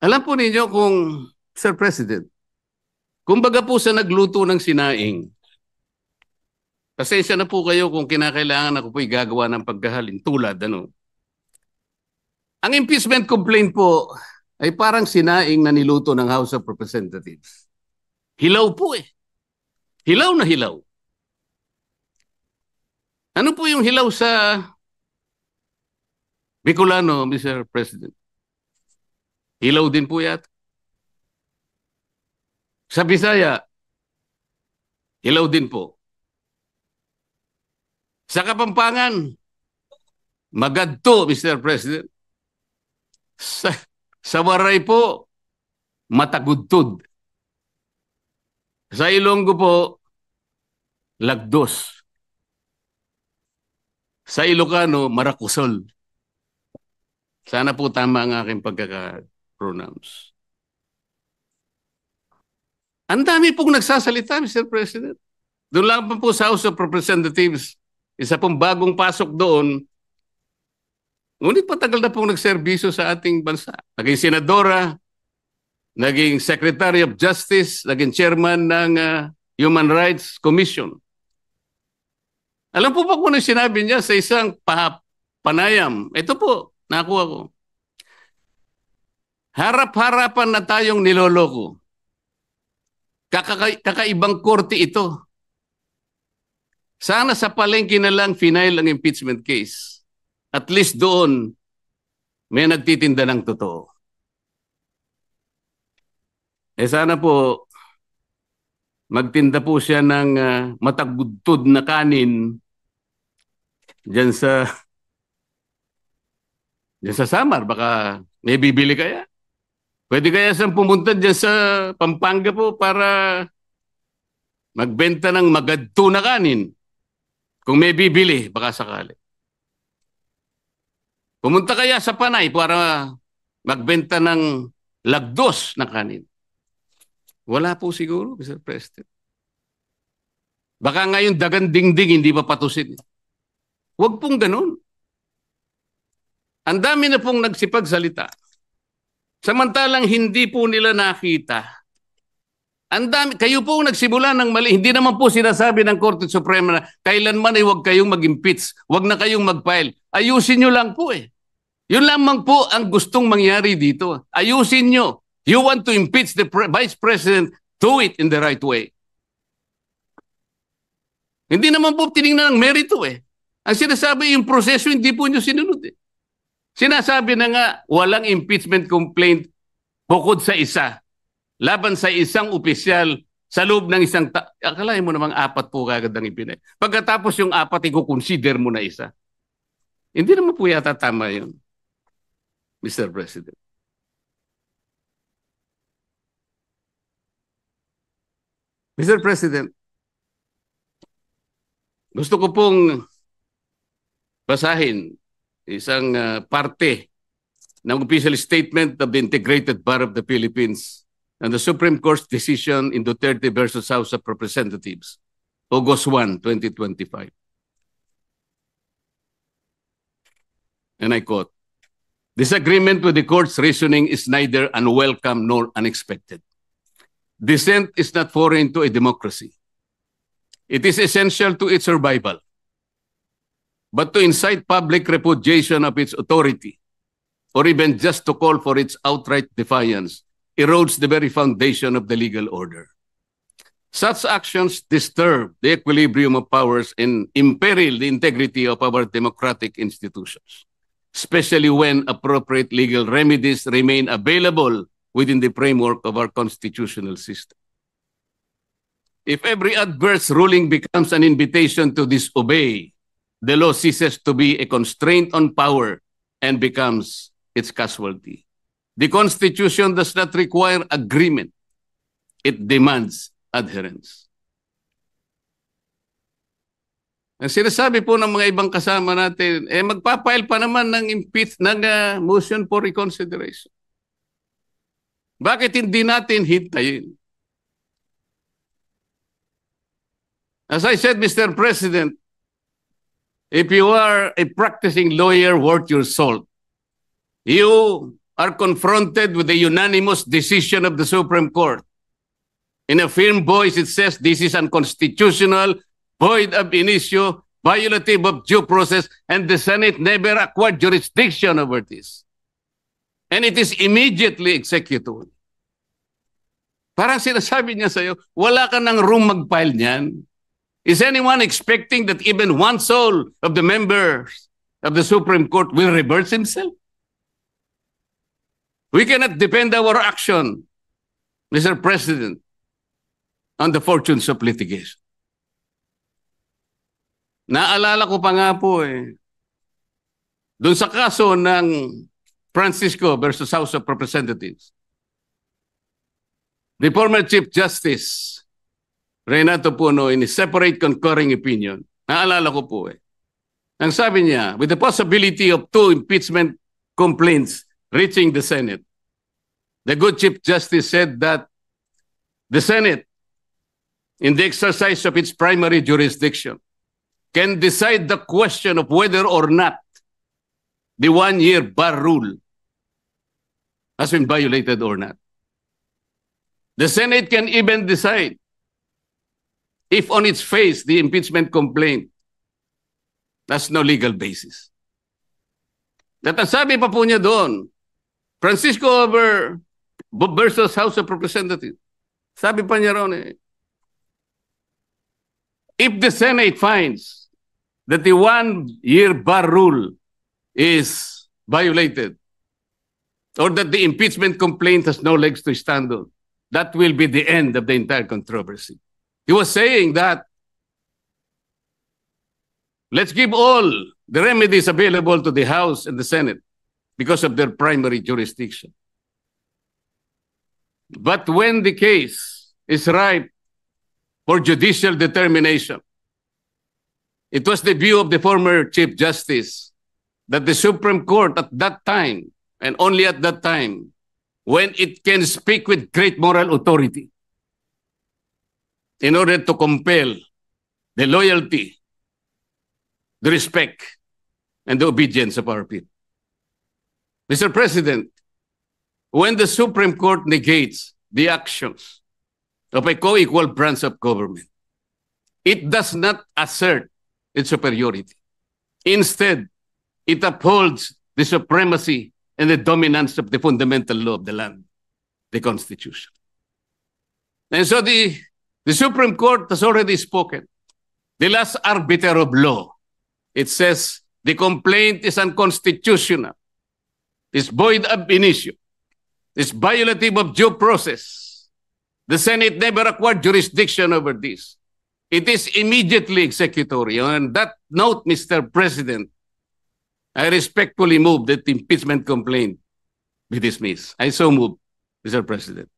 Alam po ninyo kung, Sir President, kumbaga po sa nagluto ng sinaing, pasensya na po kayo kung kinakailangan ako po'y gagawa ng pagkahalin tulad, ano. Ang impeachment complaint po ay parang sinaing na niluto ng House of Representatives. Hilaw po eh. Hilaw na hilaw. Ano po yung hilaw sa Bicolano, Mr. President? Hilaw din po yata. Sa Bisaya, hilaw din po. Sa Kapampangan, magadto, Mr. President. Sa Waray po, matagudtod. Sa Ilonggo po, lagdos. Sa Ilocano, marakusol. Sana po tama ang aking pagkaka-pronounce. Ang dami pong nagsasalita, Mr. President. Doon lang pa po sa House of Representatives, isa pong bagong pasok doon. Ngunit patagal na pong nagserbisyo sa ating bansa. Naging senadora, naging Secretary of Justice, naging chairman ng Human Rights Commission. Alam po ba kung ano sinabi niya sa isang panayam? Ito po, nakuha ko. Harap-harapan na tayong niloloko. Kakaibang korte ito. Sana sa palengke na lang final ang impeachment case. At least doon, may nagtitinda ng totoo. Sana po, magtinda po siya ng matagudtod na kanin dyan sa Samar. Baka may bibili kaya. Pwede kaya siyang pumunta dyan sa Pampanga po para magbenta ng magadto na kanin. Kung may bibili, baka sakali. Pumunta kaya sa Panay para magbenta ng lagdos na kanin. Wala po siguro, Mr. President. Baka ngayon dagan dingding, hindi pa patusin. Huwag pong ganun. Ang dami na pong nagsipagsalita. Samantalang hindi po nila nakita. Ang dami, kayo po nagsimula ng mali. Hindi naman po sinasabi ng Korte Suprema na kailanman ay huwag kayong mag-impeach, huwag na kayong mag-file. Ayusin nyo lang po eh. Yun lamang po ang gustong mangyari dito. Ayusin nyo. You want to impeach the Vice President, do it in the right way. Hindi naman po tinignan ng merito eh. Ang sinasabi yung proseso, hindi po nyo sinunod eh. Sinasabi na nga, walang impeachment complaint bukod sa isa. Laban sa isang opisyal sa loob ng isang akalain mo namang apat po kagad ang ipinay. Pagkatapos yung apat, i-consider mo na isa. Hindi naman po yata tama yun, Mr. President. Mr. President, gusto ko pong basahin isang parte ng official statement of the Integrated Bar of the Philippines and the Supreme Court's decision in Duterte versus House of Representatives, August 1, 2025. And I quote, "Disagreement with the court's reasoning is neither unwelcome nor unexpected. Dissent is not foreign to a democracy. It is essential to its survival. But to incite public repudiation of its authority, or even just to call for its outright defiance, erodes the very foundation of the legal order. Such actions disturb the equilibrium of powers and imperil the integrity of our democratic institutions, especially when appropriate legal remedies remain available within the framework of our constitutional system. If every adverse ruling becomes an invitation to disobey, the law ceases to be a constraint on power and becomes its casualty. The Constitution does not require agreement. It demands adherence." Ang sinasabi po ng mga ibang kasama natin, magpapile pa naman ng motion for reconsideration. Bakit hindi natin hintayin? As I said, Mr. President, if you are a practicing lawyer worth your salt, you are confronted with the unanimous decision of the Supreme Court. In a firm voice, it says this is unconstitutional, void ab initio, violative of due process, and the Senate never acquired jurisdiction over this. And it is immediately executed. Parang sinasabi niya sa'yo, wala ka ng room mag-file niyan. Is anyone expecting that even one soul of the members of the Supreme Court will reverse himself? We cannot depend our action, Mr. President, on the fortunes of litigation. Naalala ko pa nga po doon sa kaso ng Francisco versus House of Representatives, the former Chief Justice Renato Puno, in his separate concurring opinion, naalala ko po ang sabi niya, with the possibility of 2 impeachment complaints reaching the Senate, the good Chief Justice said that the Senate, in the exercise of its primary jurisdiction, can decide the question of whether or not the 1-year bar rule has been violated or not. The Senate can even decide if on its face the impeachment complaint has no legal basis. At ang sabi pa po niya doon, Francisco versus House of Representatives, sabi pa niya ron if the Senate finds that the 1-year bar rule is violated or that the impeachment complaint has no legs to stand on, that will be the end of the entire controversy. He was saying that let's give all the remedies available to the House and the Senate because of their primary jurisdiction. But when the case is ripe for judicial determination, it was the view of the former Chief Justice that the Supreme Court at that time, and only at that time, when it can speak with great moral authority in order to compel the loyalty, the respect, and the obedience of our people. Mr. President, when the Supreme Court negates the actions of a co-equal branch of government, it does not assert its superiority. Instead, it upholds the supremacy and the dominance of the fundamental law of the land, the Constitution. And so the Supreme Court has already spoken. The last arbiter of law, it says the complaint is unconstitutional, is void ab initio, is violative of due process. The Senate never acquired jurisdiction over this. It is immediately executory. On that note, Mr. President, I respectfully move that the impeachment complaint be dismissed. I so move, Mr. President.